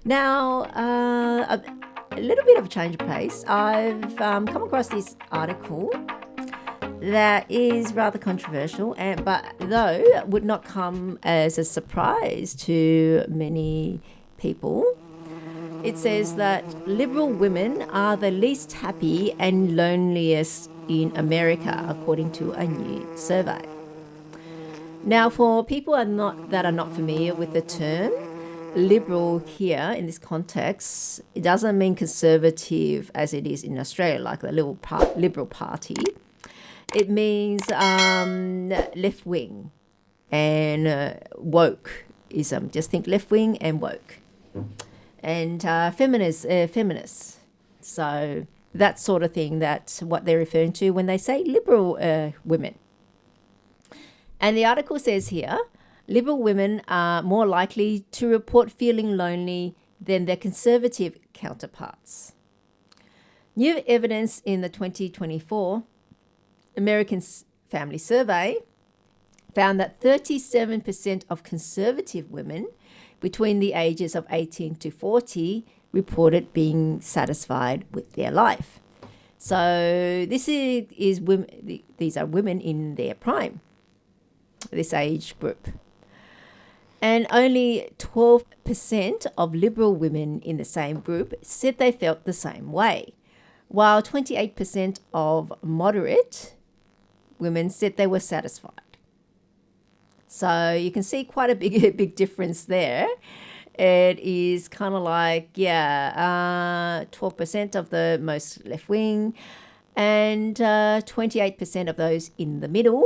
Now, a little bit of a change of pace. I've come across this article that is rather controversial, but though would not come as a surprise to many people. It says that liberal women are the least happy and loneliest in America, according to a new survey. Now, for people that are not familiar with the term, liberal here in this context, it doesn't mean conservative as it is in Australia, like the Liberal Party. It means left wing and wokeism. Just think left wing and woke. And feminists. So that sort of thing, that's what they're referring to when they say liberal women. And the article says here, liberal women are more likely to report feeling lonely than their conservative counterparts. New evidence in the 2024 American Family Survey found that 37% of conservative women between the ages of 18 to 40 reported being satisfied with their life. So this is women, these are women in their prime, this age group. And only 12% of liberal women in the same group said they felt the same way, while 28% of moderate women said they were satisfied. So you can see quite a big difference there. It is kind of like, 12% of the most left wing and 28% of those in the middle,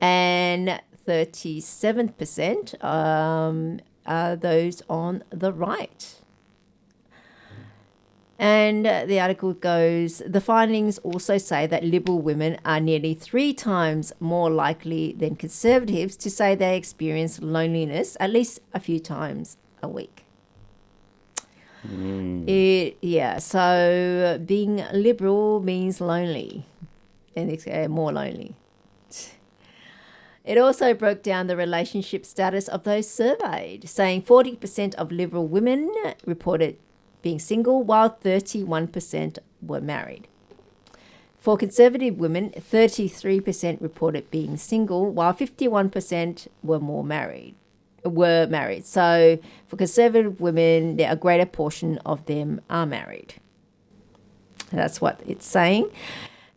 and 37% are those on the right. And the article goes, the findings also say that liberal women are nearly 3 times more likely than conservatives to say they experience loneliness at least a few times a week. So being liberal means lonely, and it's more lonely. It also broke down the relationship status of those surveyed, saying 40% of liberal women reported being single, while 31% were married. For conservative women, 33% reported being single, while 51% were married. So for conservative women, a greater portion of them are married. That's what it's saying.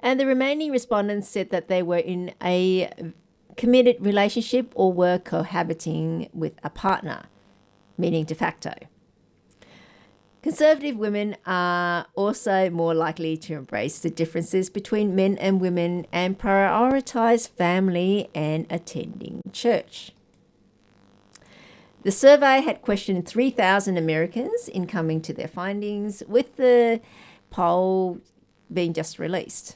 And the remaining respondents said that they were in a committed relationship or were cohabiting with a partner, meaning de facto. Conservative women are also more likely to embrace the differences between men and women and prioritize family and attending church. The survey had questioned 3,000 Americans in coming to their findings, with the poll being just released.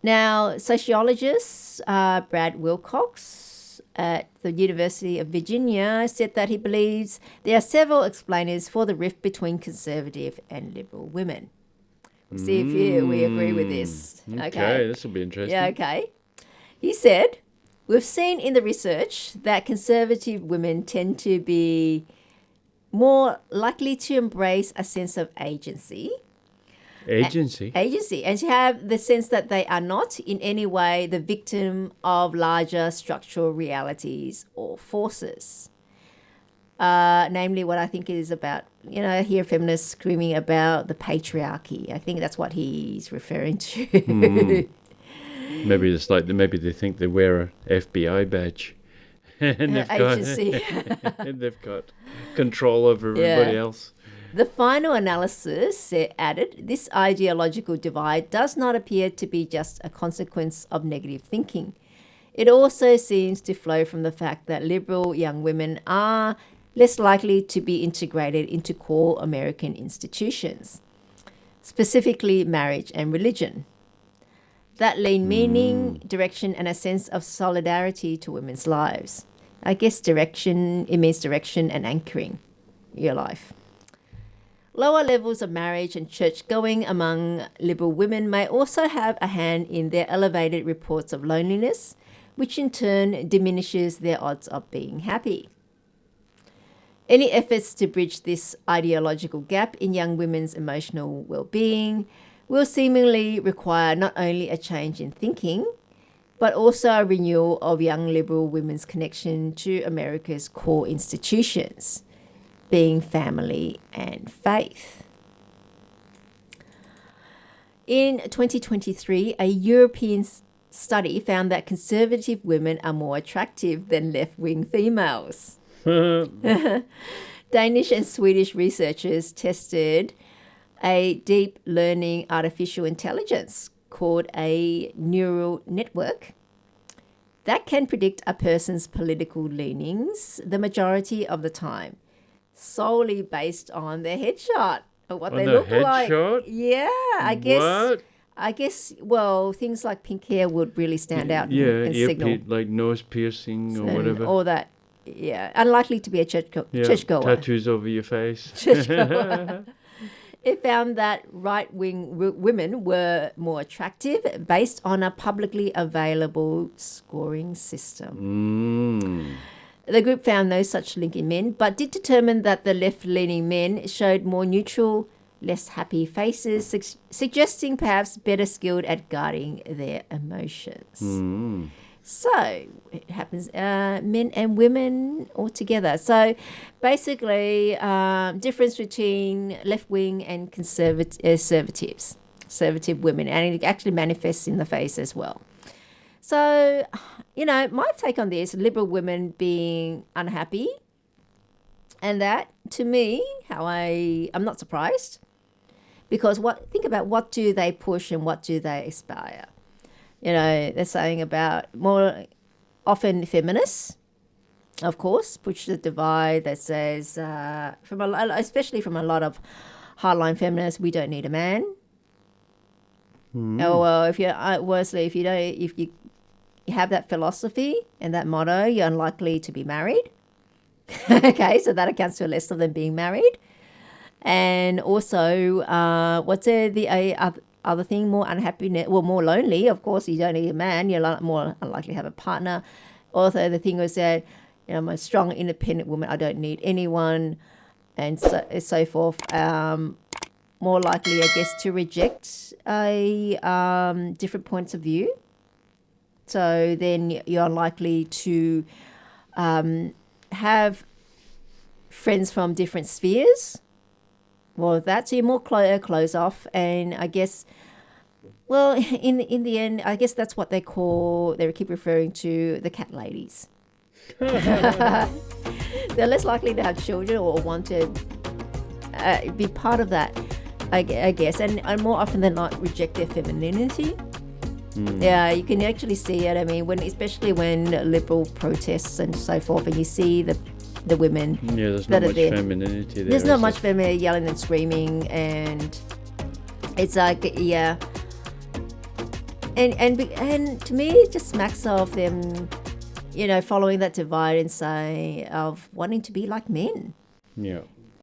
Now, sociologist Brad Wilcox at the University of Virginia said that he believes there are several explainers for the rift between conservative and liberal women. We'll see if we agree with this. Okay, this will be interesting. Yeah, okay. He said, we've seen in the research that conservative women tend to be more likely to embrace a sense of agency. Agency, and to have the sense that they are not in any way the victim of larger structural realities or forces. Namely, what I think it is about, I hear feminists screaming about the patriarchy. I think that's what he's referring to. Maybe it's like maybe they think they wear an FBI badge, and they've got control over everybody else. The final analysis added, this ideological divide does not appear to be just a consequence of negative thinking. It also seems to flow from the fact that liberal young women are less likely to be integrated into core American institutions, specifically marriage and religion, that lend meaning, direction, and a sense of solidarity to women's lives. I guess it means direction and anchoring your life. Lower levels of marriage and church going among liberal women may also have a hand in their elevated reports of loneliness, which in turn diminishes their odds of being happy. Any efforts to bridge this ideological gap in young women's emotional well-being will seemingly require not only a change in thinking, but also a renewal of young liberal women's connection to America's core institutions, being family and faith. In 2023, a European study found that conservative women are more attractive than left-wing females. Danish and Swedish researchers tested a deep learning artificial intelligence called a neural network that can predict a person's political leanings the majority of the time, solely based on their headshot or what they look like. Yeah, I guess. Well, things like pink hair would really stand out. And signal. Like nose piercing or whatever. All that. Yeah, unlikely to be a churchgoer. Tattoos over your face. Churchgoer. It found that right-wing women were more attractive based on a publicly available scoring system. The group found no such link in men, but did determine that the left-leaning men showed more neutral, less happy faces, suggesting perhaps better skilled at guarding their emotions. So it happens, men and women all together. So basically, difference between left-wing and conservative women, and it actually manifests in the face as well. So, my take on this, liberal women being unhappy, and that, to me, I'm not surprised, because think about what do they push and what do they aspire. They're saying about more often feminists, of course, push the divide that says, especially from a lot of hardline feminists, we don't need a man. Oh well, if you have that philosophy and that motto, you're unlikely to be married. Okay, so that accounts for less of them being married. And also, what's the other thing, more unhappiness, more lonely. Of course, you don't need a man. You're more unlikely to have a partner. Also, the thing was that, I'm a strong, independent woman. I don't need anyone, and so forth. More likely, I guess, to reject different points of view. So then you're unlikely to have friends from different spheres. Well, so you're more close off, and I guess, well, in the end, I guess that's what they keep referring to the cat ladies. They're less likely to have children or want to be part of that, I guess, and more often than not reject their femininity. Yeah, you can actually see it. I mean, especially when liberal protests and so forth, and you see the women. Yeah, there's not much femininity there. There's not much femininity, yelling and screaming, and it's like, yeah. And to me, it just smacks of them, following that divide and say of wanting to be like men. Yeah.